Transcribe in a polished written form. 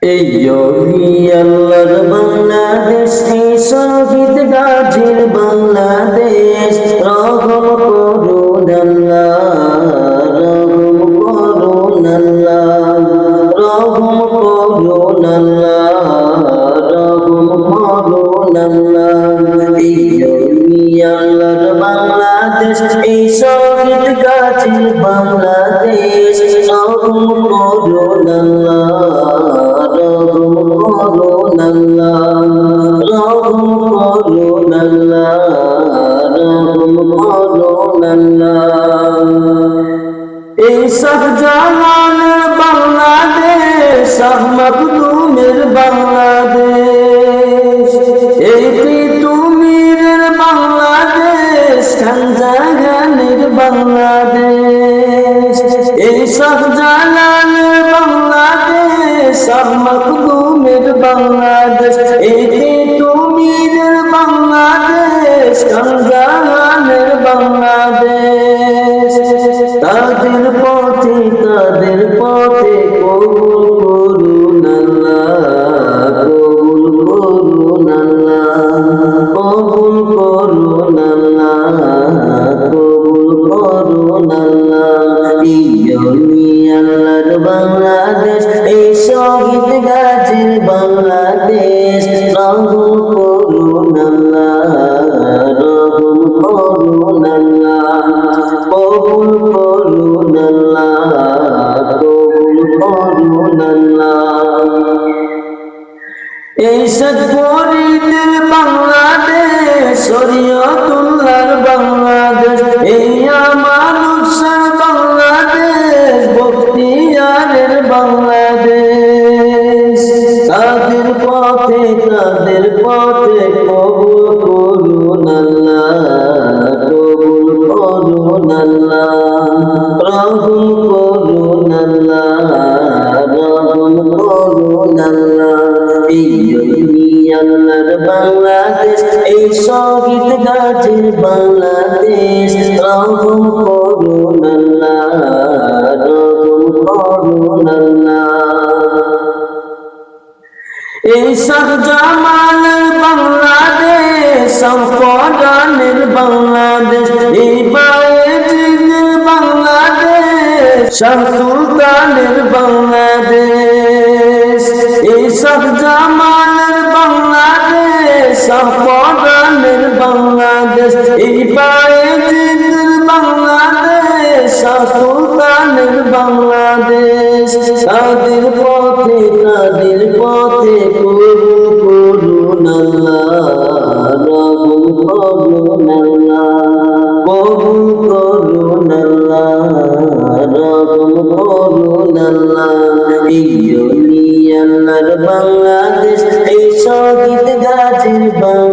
এই জমি আল্লাহর বাংলাদেশ, এই শহীদ গাজীর বাংলাদেশ। রহম করুন আল্লাহ, রহম করুন আল্লাহ, রহম করুন আল্লাহ, রহম করুন আল্লাহ। এই জমি আল্লাহর বাংলাদেশ, এই শহীদ গাজীর বাংলাদেশ। রহম করুন আল্লাহ, রহম করুন আল্লাহ, রহম করুন আল্লাহ, রহম করুন আল্লাহ। এই শাহজালালের বাংলাদেশ, শাহ মাকদুমের বাংলাদেশ, এই তিতুমীরের বাংলাদেশ, খানজাহানের বাংলাদেশ। এই শাহজালালের বাংলাদেশ, শাহ মাকদুমের বাংলাদেশ, এই তিতুমীরের বাংলাদেশ, খানজাহানের বাংলাদেশ। তাদের পথে কবুল করুন আল্লাহ, কবুল করুন আল্লাহ, কবুল করুন আল্লাহ, কবুল করুন আল্লাহ। এই জমি আল্লাহর বাংলাদেশ, এই শহীদ গাজীর বাংলাদেশ। রহম করুন আল্লাহ, রহম করুন আল্লাহ, কবুল করুন আল্লাহ, কবুল করুন আল্লাহ। এই সৎপরীদের বাংলাদেশ, শরীয়তুল্লাহর বাংলাদেশ, এই আমানুষার বাংলাদেশ, বখতিয়ারের বাংলাদেশ। তাদের পথে কবুল করুন আল্লাহ, কবুল করুন আল্লাহ, রহম করুন আল্লাহ, রহম করুন আল্লাহ। এই জমি আল্লাহর বাংলাদেশ, এই শহীদ গাজীর বাংলাদেশ। রহম করুন আল্লাহ, রহম করুন আল্লাহ। এই শাহজামালের বাংলাদেশ, শাহপরানের বাংলাদেশ, এই বায়েজিদের বাংলাদেশ, শাহ সুলতানের বাংলাদেশ। এই শাহজামালের বাংলাদেশ, শাহপরানের বাংলাদেশ, এই বায়েজিদের বাংলাদেশ, শাহ সুলতানের বাংলাদেশ। তাদের পথে কবুল করুন আল্লাহ, রহম করুন আল্লাহ, কবুল করুন আল্লাহ, রহম করুন আল্লাহ। এই জমি আল্লাহর বাংলাদেশ, এই শহীদ গাজীর বাংলাদেশ।